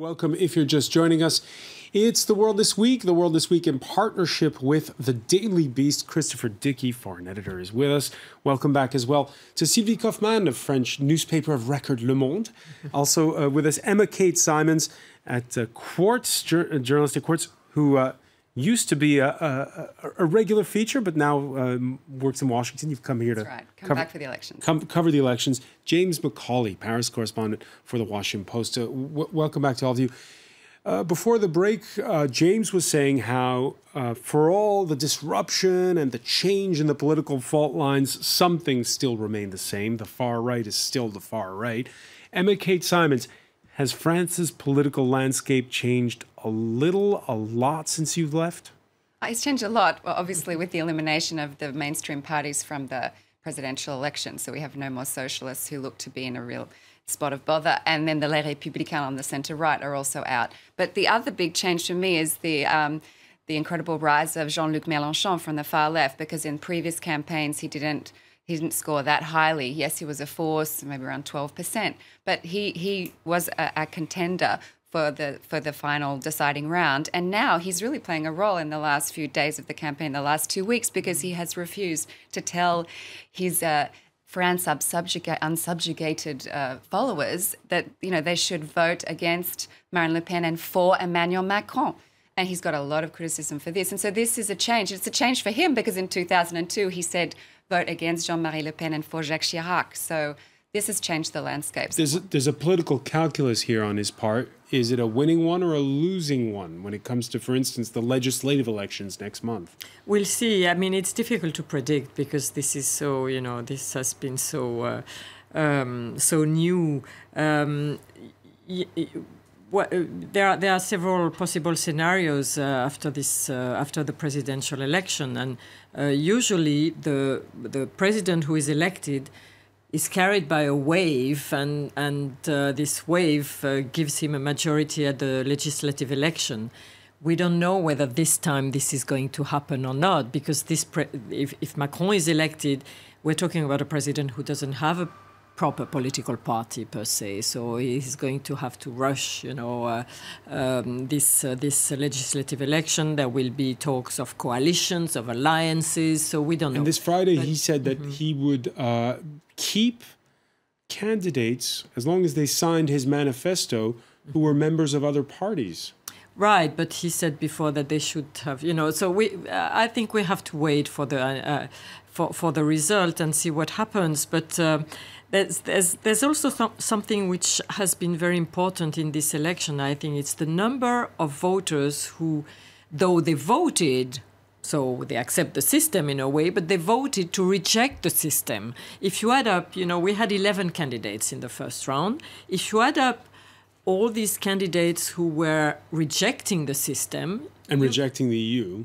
Welcome if you're just joining us. It's The World This Week. The World This Week in partnership with the Daily Beast. Christopher Dickey, foreign editor, is with us. Welcome back as well to Sylvie Kaufmann of French newspaper of record Le Monde. Also with us, Emma Kate Simons at Quartz, journalist at Quartz, who used to be a regular feature, but now works in Washington. You've come here to come back for the elections. Cover the elections. James McCauley, Paris correspondent for the Washington Post. Welcome back to all of you. Before the break, James was saying how for all the disruption and the change in the political fault lines, some things still remain the same. The far right is still the far right. Emma Kate Simons, has France's political landscape changed a lot since you've left? It's changed a lot, well, obviously, with the elimination of the mainstream parties from the presidential election. So we have no more socialists who look to be in a real spot of bother. And then the Les Républicains on the centre-right are also out. But the other big change for me is the incredible rise of Jean-Luc Mélenchon from the far left, because in previous campaigns he didn't score that highly. Yes, he was a force, maybe around 12%, but he was a contender for the final deciding round. And now he's really playing a role in the last few days of the campaign, the last 2 weeks, because he has refused to tell his France unsubjugated followers that they should vote against Marine Le Pen and for Emmanuel Macron. And he's got a lot of criticism for this. And so this is a change. It's a change for him because in 2002 he said vote against Jean-Marie Le Pen and for Jacques Chirac. So this has changed the landscape. There's a political calculus here on his part. Is it a winning one or a losing one when it comes to, for instance, the legislative elections next month? We'll see. I mean, it's difficult to predict because this is so, this has been so new. There are several possible scenarios after the presidential election, and usually the president who is elected is carried by a wave, and this wave gives him a majority at the legislative election. We don't know whether this time this is going to happen or not, because if Macron is elected, we're talking about a president who doesn't have a proper political party per se, so he's going to have to rush, this legislative election. There will be talks of coalitions, of alliances, so we don't know. And this Friday, he said that he would keep candidates as long as they signed his manifesto who were members of other parties. Right, but he said before that they should have, So I think we have to wait for the result and see what happens. But there's also something which has been very important in this election. I think it's the number of voters who, though they voted, so they accept the system in a way, but they voted to reject the system. If you add up, we had 11 candidates in the first round. If you add up all these candidates who were rejecting the system and rejecting the EU,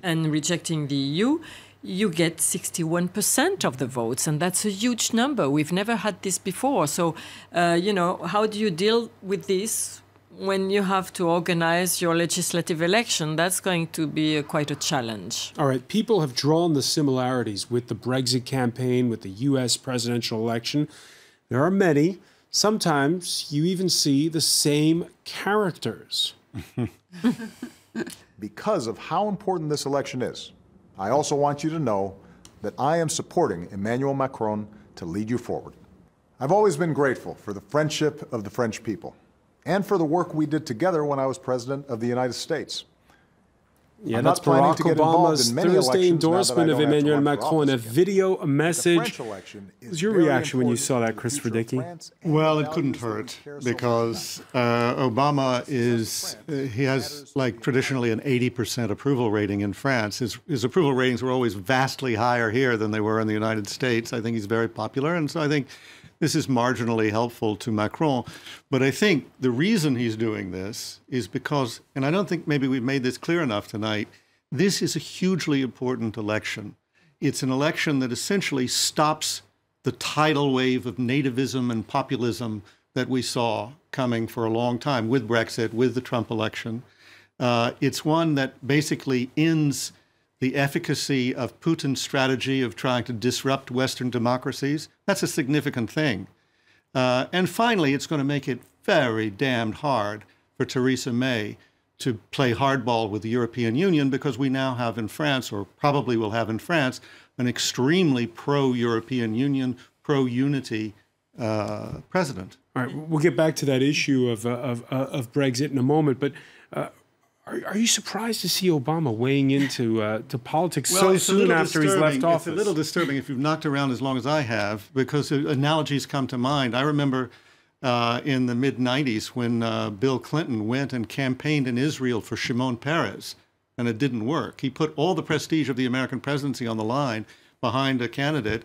you get 61% of the votes, and that's a huge number. We've never had this before. So, how do you deal with this when you have to organize your legislative election? That's going to be quite a challenge. All right, people have drawn the similarities with the Brexit campaign, with the US presidential election. There are many. Sometimes you even see the same characters. Because of how important this election is, I also want you to know that I am supporting Emmanuel Macron to lead you forward. I've always been grateful for the friendship of the French people and for the work we did together when I was President of the United States. Yeah, that's Barack Obama's Thursday endorsement of Emmanuel Macron in a video message. What was your reaction when you saw that, Christopher Dickey? Well, it couldn't hurt because Obama he has like traditionally an 80% approval rating in France. His approval ratings were always vastly higher here than they were in the United States. I think he's very popular, and so I think this is marginally helpful to Macron. But I think the reason he's doing this is because, and I don't think maybe we've made this clear enough tonight, this is a hugely important election. It's an election that essentially stops the tidal wave of nativism and populism that we saw coming for a long time with Brexit, with the Trump election. It's one that basically ends the efficacy of Putin's strategy of trying to disrupt Western democracies. That's a significant thing. And finally, it's going to make it very damned hard for Theresa May to play hardball with the European Union, because we now have in France, or probably will have in France, an extremely pro-European Union, pro-unity president. All right, we'll get back to that issue of Brexit in a moment, but are you surprised to see Obama weighing into to politics so soon after he's left office? It's a little disturbing if you've knocked around as long as I have, because analogies come to mind. I remember in the mid-'90s when Bill Clinton went and campaigned in Israel for Shimon Peres, and it didn't work. He put all the prestige of the American presidency on the line behind a candidate,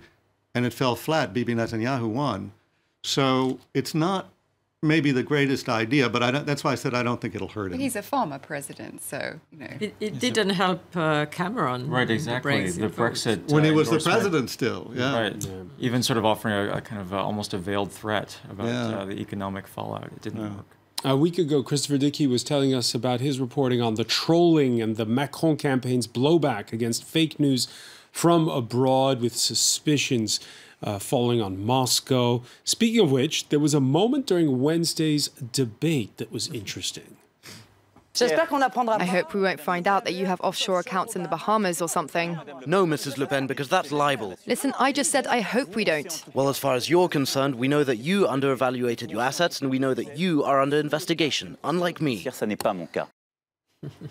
and it fell flat. Bibi Netanyahu won. So it's not maybe the greatest idea, but that's why I said I don't think it'll hurt him. But he's a former president, so, you know. It didn't help Cameron. Right, exactly. The Brexit when he was the president still, yeah. Right. Yeah. Even sort of offering a kind of almost a veiled threat about the economic fallout. It didn't work. A week ago, Christopher Dickey was telling us about his reporting on the trolling and the Macron campaign's blowback against fake news from abroad, with suspicions falling on Moscow. Speaking of which, there was a moment during Wednesday's debate that was interesting. I hope we won't find out that you have offshore accounts in the Bahamas or something. No, Mrs. Le Pen, because that's libel. Listen, I just said I hope we don't. Well, as far as you're concerned, we know that you underevaluated your assets, and we know that you are under investigation, unlike me.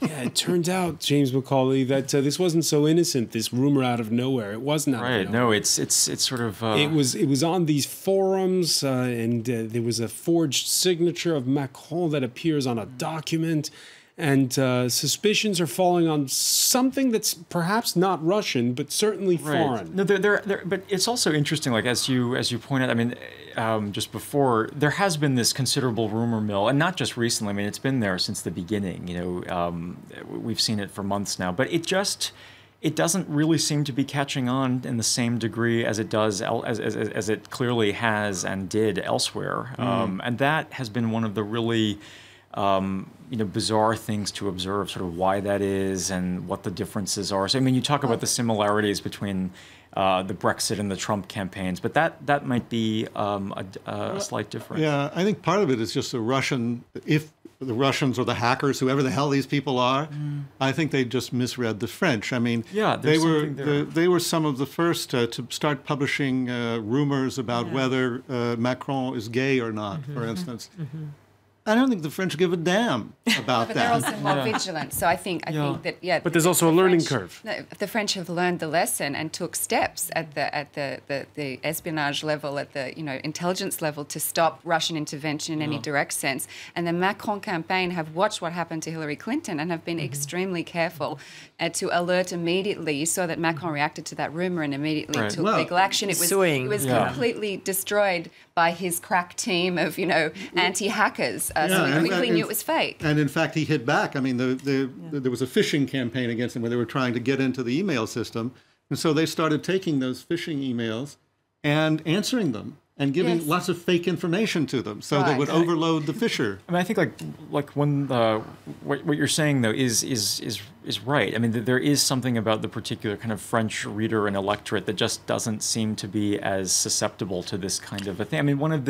Yeah, it turned out, James Macaulay, that this wasn't so innocent, this rumor out of nowhere. It wasn't out of nowhere. No, it's sort of... It was on these forums, and there was a forged signature of Macron that appears on a document, and suspicions are falling on something that's perhaps not Russian, but certainly foreign. No, but it's also interesting, like as you pointed, I mean, just before, there has been this considerable rumor mill, and not just recently. I mean, it's been there since the beginning. You know, we've seen it for months now, but it doesn't really seem to be catching on in the same degree as it does, as it clearly has and did elsewhere. And that has been one of the really bizarre things to observe, sort of why that is and what the differences are. So, I mean, you talk about the similarities between the Brexit and the Trump campaigns, but that might be a slight difference. Yeah, I think part of it is just if the Russians or the hackers, whoever the hell these people are, I think they just misread the French. I mean, they were some of the first to start publishing rumors about whether Macron is gay or not, for instance. I don't think the French give a damn about but that. They're also more vigilant. So I think that But there's also a learning curve. The French have learned the lesson and took steps at the espionage level, at the intelligence level, to stop Russian intervention in any direct sense. And the Macron campaign have watched what happened to Hillary Clinton and have been extremely careful to alert immediately. You saw that Macron reacted to that rumor and immediately took legal action. It was completely destroyed by his crack team of anti-hackers. So we quickly knew it was fake. And in fact, he hit back. I mean, there was a phishing campaign against him where they were trying to get into the email system. And so they started taking those phishing emails and answering them and giving lots of fake information to them, so they would overload the phisher. I mean, I think like when what you're saying though is right. I mean, there is something about the particular kind of French reader and electorate that just doesn't seem to be as susceptible to this kind of a thing. I mean, one of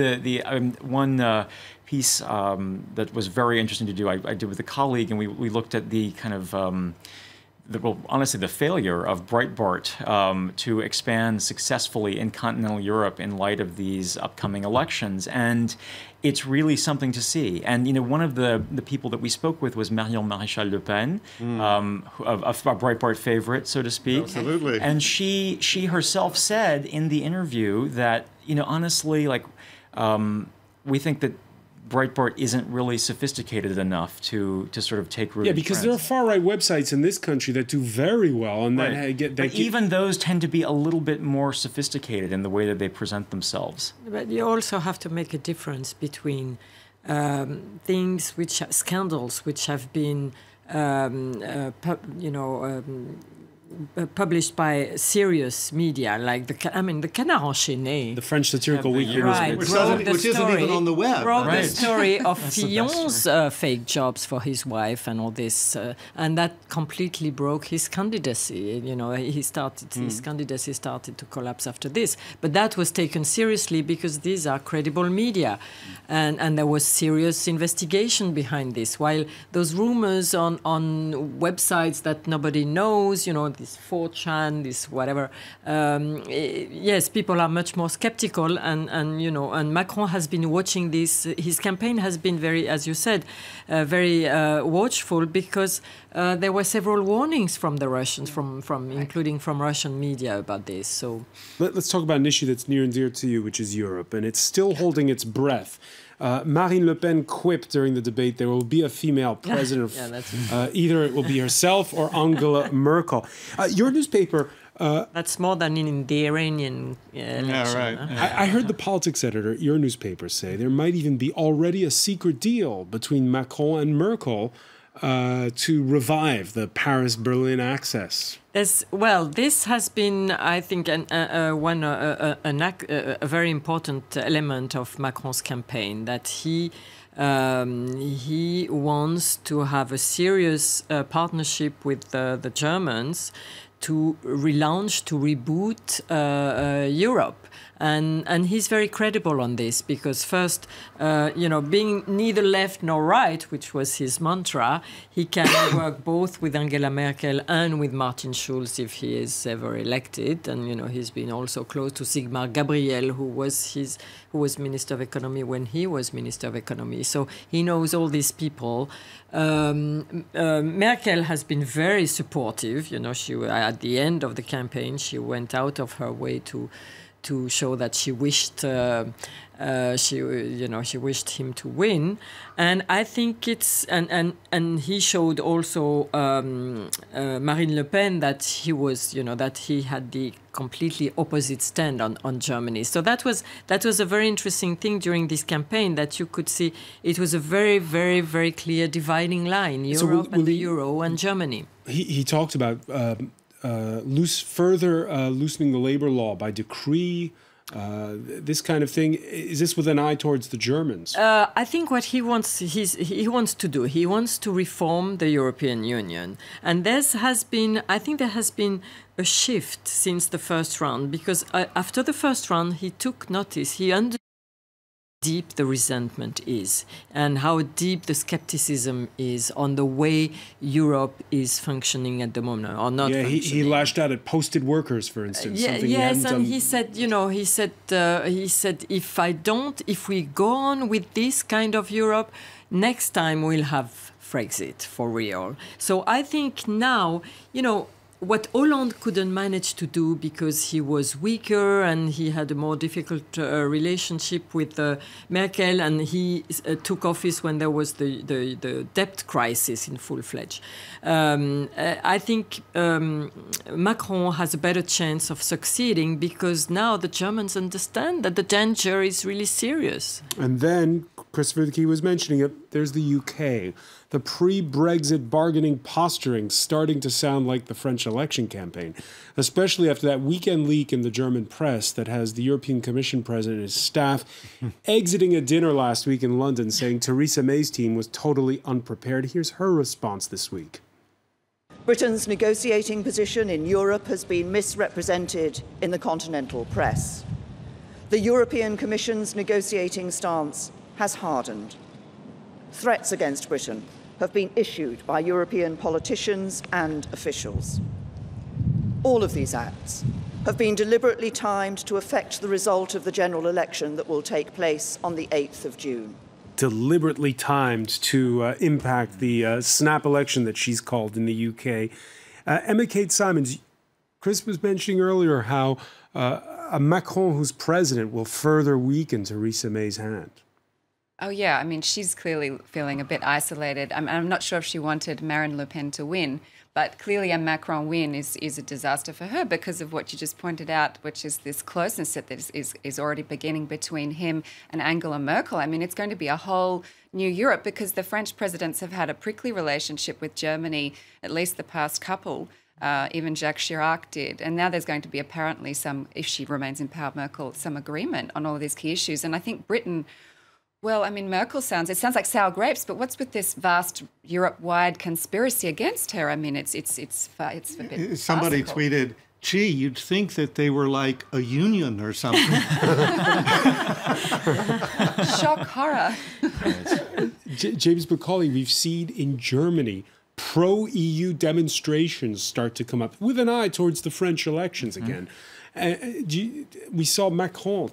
one piece that was very interesting to do, I did with a colleague, and we looked at the kind of honestly, the failure of Breitbart to expand successfully in continental Europe in light of these upcoming elections. And it's really something to see. And, one of the people that we spoke with was Marion Maréchal Le Pen, a Breitbart favorite, so to speak. Absolutely. And she herself said in the interview that, honestly, we think that Breitbart isn't really sophisticated enough to sort of take root. Yeah, because there are far-right websites in this country that do very well, and even those tend to be a little bit more sophisticated in the way that they present themselves. But you also have to make a difference between scandals which have been, published by serious media, like the Canard enchaîné. The French satirical weekly Right, newspaper. Which isn't even on the web. Wrote Right. the story of That's the best Fillon's fake jobs for his wife and all this, and that completely broke his candidacy. You know, his candidacy started to collapse after this. But that was taken seriously because these are credible media, and there was serious investigation behind this. While those rumors on websites that nobody knows, you know, this 4chan, this whatever, yes, people are much more skeptical, and you know, and Macron has been watching this. His campaign has been very, as you said, very watchful, because there were several warnings from the Russians, including from Russian media about this. So let's talk about an issue that's near and dear to you, which is Europe, and it's still holding its breath. Marine Le Pen quipped during the debate there will be a female president. Either it will be herself or Angela Merkel. Your newspaper... that's more than in the Iranian election. Yeah, right. I heard the politics editor at your newspaper say there might even be already a secret deal between Macron and Merkel to revive the Paris-Berlin axis. Well, this has been, I think, a very important element of Macron's campaign, that he wants to have a serious partnership with the Germans to relaunch, to reboot Europe. And he's very credible on this, because first, you know, being neither left nor right, which was his mantra, he can work both with Angela Merkel and with Martin Schulz if he is ever elected. And, you know, he's been also close to Sigmar Gabriel, who was Minister of Economy when he was Minister of Economy. So he knows all these people. Merkel has been very supportive. You know, at the end of the campaign, she went out of her way to show that she wished she wished him to win, and I think it's and he showed also Marine Le Pen that he was, you know, that he had the completely opposite stand on Germany. So that was a very interesting thing during this campaign, that you could see it was a very, very, very clear dividing line: Europe and the Euro and Germany. He talked about loosening the labor law by decree, this kind of thing. Is this with an eye towards the Germans? I think what he wants to do, he wants to reform the European Union. And there has been a shift since the first round, because after the first round, he took notice, he understood how deep the resentment is and how deep the skepticism is on the way Europe is functioning at the moment, or not. Yeah, he lashed out at posted workers, for instance. He said, you know, he said, if we go on with this kind of Europe, next time we'll have Frexit for real. So I think now, you know, what Hollande couldn't manage to do because he was weaker and he had a more difficult relationship with Merkel, and he took office when there was the debt crisis in full-fledged. I think Macron has a better chance of succeeding, because now the Germans understand that the danger is really serious. And then, Christopher Key was mentioning it, there's the UK. The pre-Brexit bargaining posturing starting to sound like the French election campaign, especially after that weekend leak in the German press that has the European Commission president and his staff exiting a dinner last week in London saying Theresa May's team was totally unprepared. Here's her response this week. Britain's negotiating position in Europe has been misrepresented in the continental press. The European Commission's negotiating stance has hardened. Threats against Britain have been issued by European politicians and officials. All of these acts have been deliberately timed to affect the result of the general election that will take place on the 8th of June. Deliberately timed to impact the snap election that she's called in the UK. Emma Kate Simons, Chris was mentioning earlier how a Macron who's president will further weaken Theresa May's hand. Oh, yeah. I mean, she's clearly feeling a bit isolated. I'm not sure if she wanted Marine Le Pen to win, but clearly a Macron win is a disaster for her because of what you just pointed out, which is this closeness that is already beginning between him and Angela Merkel. I mean, it's going to be a whole new Europe, because the French presidents have had a prickly relationship with Germany, at least the past couple. Even Jacques Chirac did. And now there's going to be apparently some, if she remains in power, Merkel, some agreement on all of these key issues. And I think Britain, well, I mean, Merkel it sounds like sour grapes, but what's with this vast Europe-wide conspiracy against her? I mean, it's a bit Somebody farcical. tweeted, gee, you'd think that they were like a union or something. Shock horror. James Macaulay, we've seen in Germany pro-EU demonstrations start to come up with an eye towards the French elections again. We saw Macron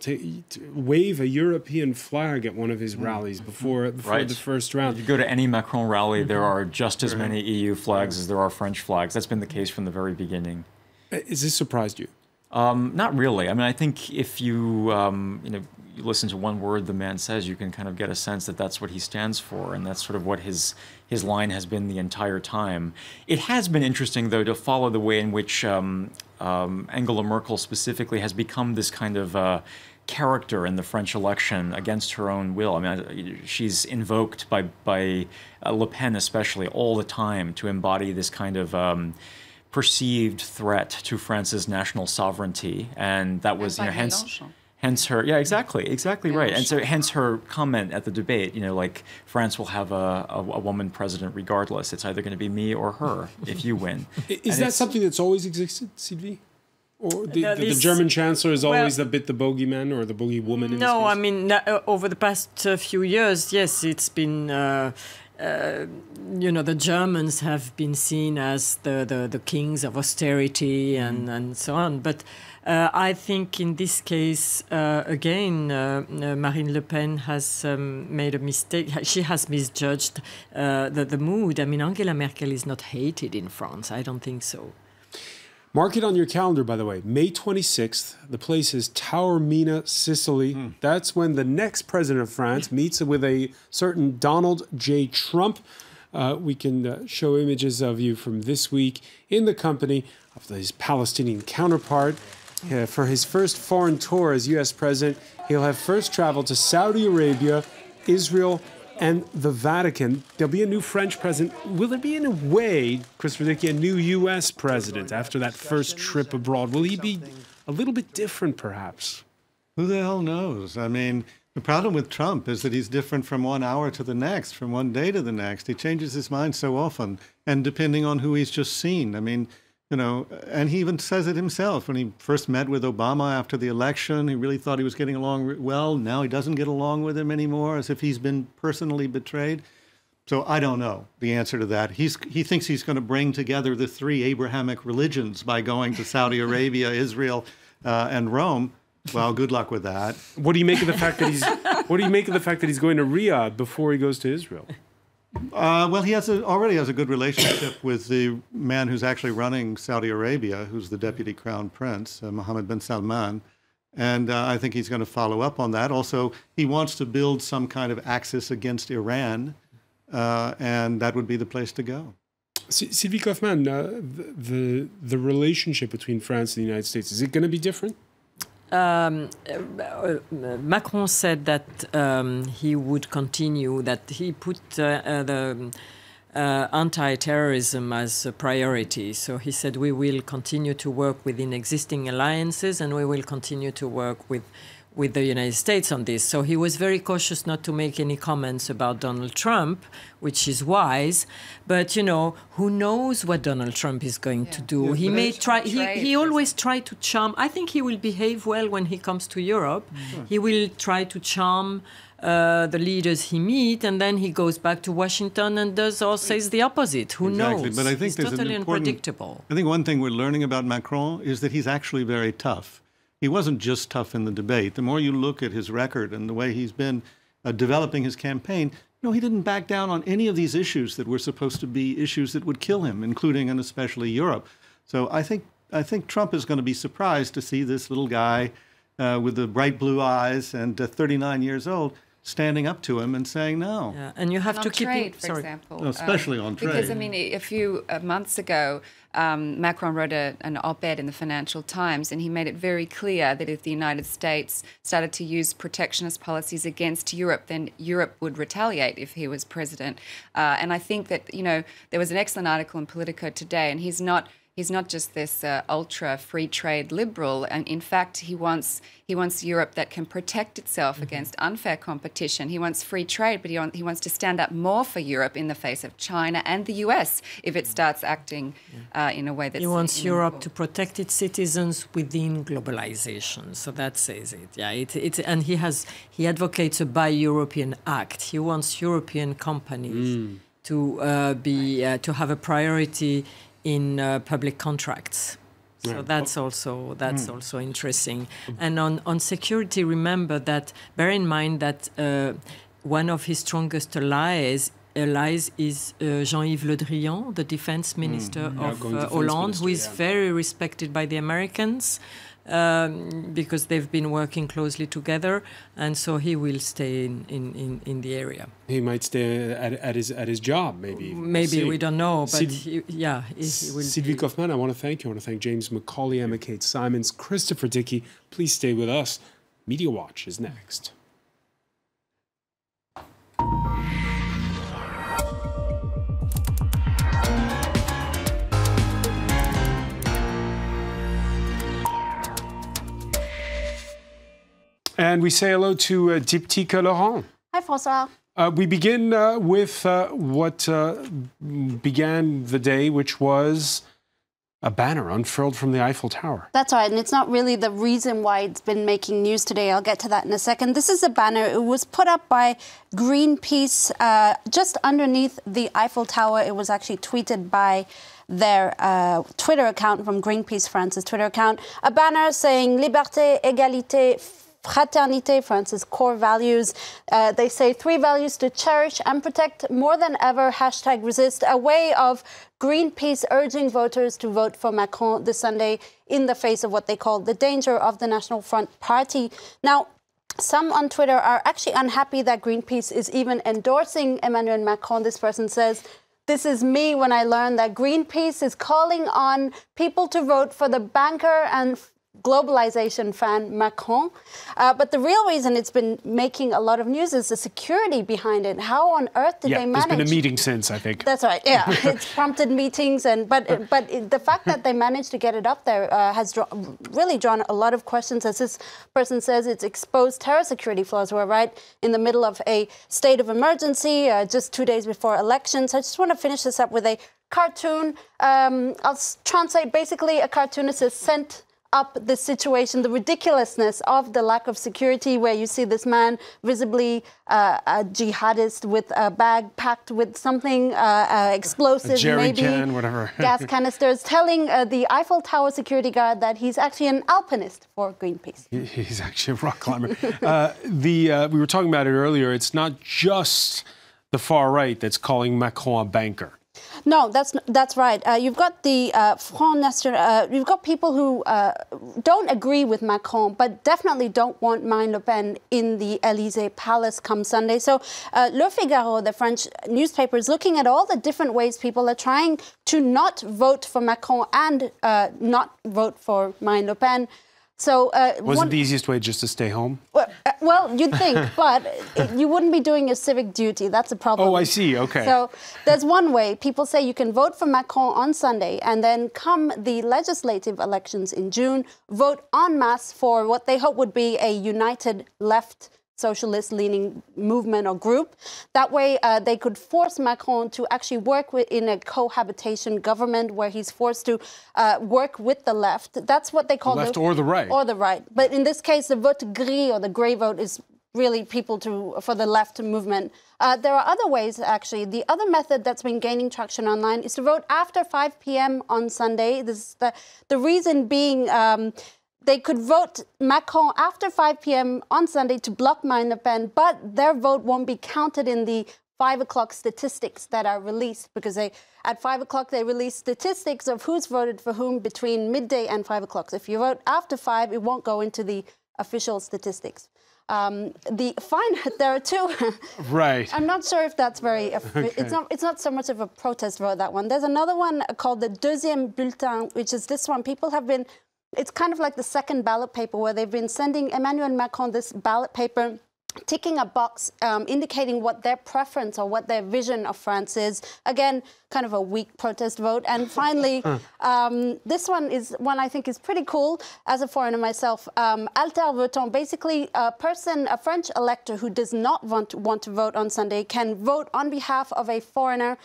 wave a European flag at one of his rallies before the first round. If you go to any Macron rally, there are just as many EU flags as there are French flags. That's been the case from the very beginning. Has this surprised you? Not really. I mean, I think if you you listen to one word the man says, you can kind of get a sense that that's what he stands for, and that's sort of what his line has been the entire time. It has been interesting, though, to follow the way in which Angela Merkel specifically has become this kind of character in the French election against her own will. I mean, she's invoked by Le Pen especially all the time to embody this kind of perceived threat to France's national sovereignty, and that was hence her exactly right, and so hence her comment at the debate, like France will have a woman president regardless. It's either going to be me or her if you win. Is that something that's always existed, Sylvie? Or the German chancellor is always a bit the bogeyman or the bogeywoman? No, I mean, over the past few years, yes, it's been. The Germans have been seen as the kings of austerity and so on. But I think in this case, again, Marine Le Pen has made a mistake. She has misjudged the mood. I mean, Angela Merkel is not hated in France. I don't think so. Mark it on your calendar, by the way. May 26th, the place is Taormina, Sicily. That's when the next president of France meets with a certain Donald J. Trump. We can show images of you from this week in the company of his Palestinian counterpart. For his first foreign tour as U.S. president, he'll have first traveled to Saudi Arabia, Israel, and the Vatican. There'll be a new French president. Will there be, in a way, Christopher Dickey, a new U.S. president after that first trip abroad? Will he be a little bit different, perhaps? Who the hell knows? I mean, the problem with Trump is that he's different from 1 hour to the next, from one day to the next. He changes his mind so often, and depending on who he's just seen. I mean, and he even says it himself. When he first met with Obama after the election, he really thought he was getting along well. Now he doesn't get along with him anymore, as if he's been personally betrayed. So I don't know the answer to that. He thinks he's going to bring together the 3 Abrahamic religions by going to Saudi Arabia, Israel, and Rome. Well, good luck with that. What do you make of the fact that he's going to Riyadh before he goes to Israel? Well, he already has a good relationship with the man who's actually running Saudi Arabia, who's the deputy crown prince, Mohammed bin Salman. And I think he's going to follow up on that. Also, he wants to build some kind of axis against Iran, and that would be the place to go. Sylvie Kaufmann, the relationship between France and the United States, is it going to be different? Macron said that he would continue, that he put the anti-terrorism as a priority. So he said we will continue to work within existing alliances and we will continue to work with the United States on this. So he was very cautious not to make any comments about Donald Trump, which is wise. But, who knows what Donald Trump is going to do? Yeah, he may try, he always try to charm. I think he will behave well when he comes to Europe. Mm-hmm. He will try to charm the leaders he meets, and then he goes back to Washington and does or says the opposite. Who knows? But I think it's totally unpredictable. I think one thing we're learning about Macron is that he's actually very tough. He wasn't just tough in the debate. The more you look at his record and the way he's been developing his campaign, he didn't back down on any of these issues that were supposed to be issues that would kill him, including and especially Europe. So I think Trump is going to be surprised to see this little guy with the bright blue eyes and 39 years old standing up to him and saying no. Yeah, and you have to keep trade, for example. Especially on trade. Because, a few months ago, Macron wrote an op-ed in the Financial Times, and he made it very clear that if the United States started to use protectionist policies against Europe, then Europe would retaliate if he was president. And I think that, there was an excellent article in Politico today, and he's not He's not just this ultra free trade liberal, and in fact, he wants Europe that can protect itself against unfair competition. He wants free trade, but he wants to stand up more for Europe in the face of China and the US if it starts acting in a way that's. He wants Europe to protect its citizens within globalization. So that says it. Yeah, and he advocates a Buy European Act. He wants European companies to have a priority in public contracts. So that's also interesting. And on security, remember that, bear in mind that one of his strongest allies is Jean-Yves Le Drian, the defense minister of Hollande, who is very respected by the Americans because they've been working closely together, and so he will stay in the area. He might stay at his job, maybe. Maybe, we don't know, but he will. Sylvie Kaufmann, I want to thank you. I want to thank James Macaulay, Emma Kate Simons, Christopher Dickey. Please stay with us. Media Watch is next. And we say hello to Diptyque Laurent. Hi, François. We begin with what began the day, which was a banner unfurled from the Eiffel Tower. That's right, and it's not really the reason why it's been making news today. I'll get to that in a second. This is a banner. It was put up by Greenpeace just underneath the Eiffel Tower. It was actually tweeted by their Twitter account, from Greenpeace France's Twitter account. A banner saying Liberté, Égalité, Fraternité, France's core values. They say 3 values to cherish and protect more than ever. #resist, a way of Greenpeace urging voters to vote for Macron this Sunday in the face of what they call the danger of the National Front Party. Now, some on Twitter are actually unhappy that Greenpeace is even endorsing Emmanuel Macron. This person says, "This is me when I learned that Greenpeace is calling on people to vote for the banker and globalization fan Macron." But the real reason it's been making a lot of news is the security behind it. How on earth did they manage? There's been a meeting since, I think. That's right. Yeah, it's prompted meetings, but the fact that they managed to get it up there has really drawn a lot of questions. As this person says, it's exposed terror security flaws. We're right in the middle of a state of emergency, just 2 days before elections. I just want to finish this up with a cartoon. I'll translate. Basically, a cartoonist has sent up the situation, the ridiculousness of the lack of security, where you see this man, visibly a jihadist, with a bag packed with something explosive, maybe can, whatever. gas canisters, telling the Eiffel Tower security guard that he's actually an alpinist for Greenpeace. He's actually a rock climber. We were talking about it earlier. It's not just the far right that's calling Macron a banker. No, that's right. You've got the Front National. You've got people who don't agree with Macron, but definitely don't want Marine Le Pen in the Élysée Palace come Sunday. So Le Figaro, the French newspaper, is looking at all the different ways people are trying to not vote for Macron and not vote for Marine Le Pen. So wasn't the easiest way just to stay home? Well, you'd think, but you wouldn't be doing your civic duty. That's a problem. Oh, I see. Okay. So there's one way. People say you can vote for Macron on Sunday, and then come the legislative elections in June, vote en masse for what they hope would be a united left socialist-leaning movement or group. That way, they could force Macron to actually work in a cohabitation government where he's forced to work with the left. That's what they call the left or the right. Or the right. But in this case, the vote gris, or the grey vote, is really people for the left movement. There are other ways, actually. The other method that's been gaining traction online is to vote after 5 p.m. on Sunday. This is the reason being they could vote Macron after 5 p.m. on Sunday to block Marine Le Pen, but their vote won't be counted in the 5 o'clock statistics that are released, because at 5 o'clock they release statistics of who's voted for whom between midday and 5 o'clock. So if you vote after 5, it won't go into the official statistics. There are two. Right. I'm not sure if that's very. Okay. It's not so much of a protest vote, that one. There's another one called the Deuxième Bulletin, which is this one. People have been. It's kind of like the second ballot paper, where they've been sending Emmanuel Macron this ballot paper ticking a box indicating what their preference or what their vision of France is. Again, kind of a weak protest vote. And finally, this one is one I think is pretty cool as a foreigner myself. Alter votant, basically a French elector who does not want to vote on Sunday can vote on behalf of a foreigner.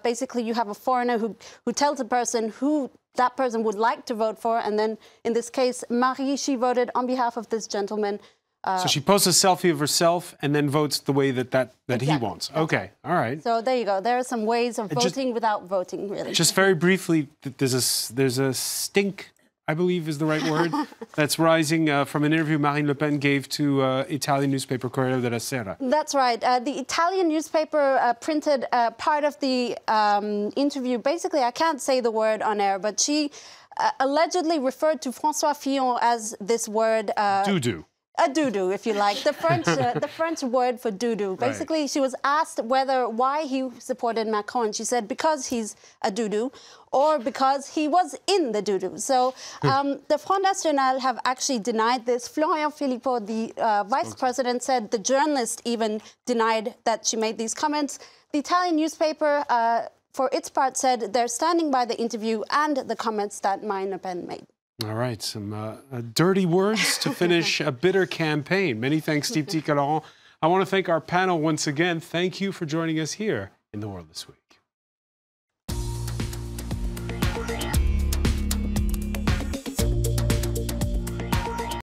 Basically, you have a foreigner who tells a person who that person would like to vote for. And then in this case, Marie, she voted on behalf of this gentleman. So she posts a selfie of herself and then votes the way that exactly. He wants. Okay, all right. So there you go. There are some ways of voting without voting, really. Just very briefly, there's a stink, I believe is the right word, that's rising from an interview Marine Le Pen gave to Italian newspaper Corriere della Sera. That's right. The Italian newspaper printed part of the interview. Basically, I can't say the word on air, but she allegedly referred to François Fillon as this word... Doo-doo. A doo-doo, if you like, the French word for doo-doo. Basically, She was asked why he supported Macron. She said because he's a doo-doo, or because he was in the doo-doo. So the Front National have actually denied this. Florian Philippot, the vice president, said the journalist even denied that she made these comments. The Italian newspaper, for its part, said they're standing by the interview and the comments that Marine Le Pen made. All right, some dirty words to finish a bitter campaign. Many thanks, Steve Ticaron. I want to thank our panel once again. Thank you for joining us here in The World This Week.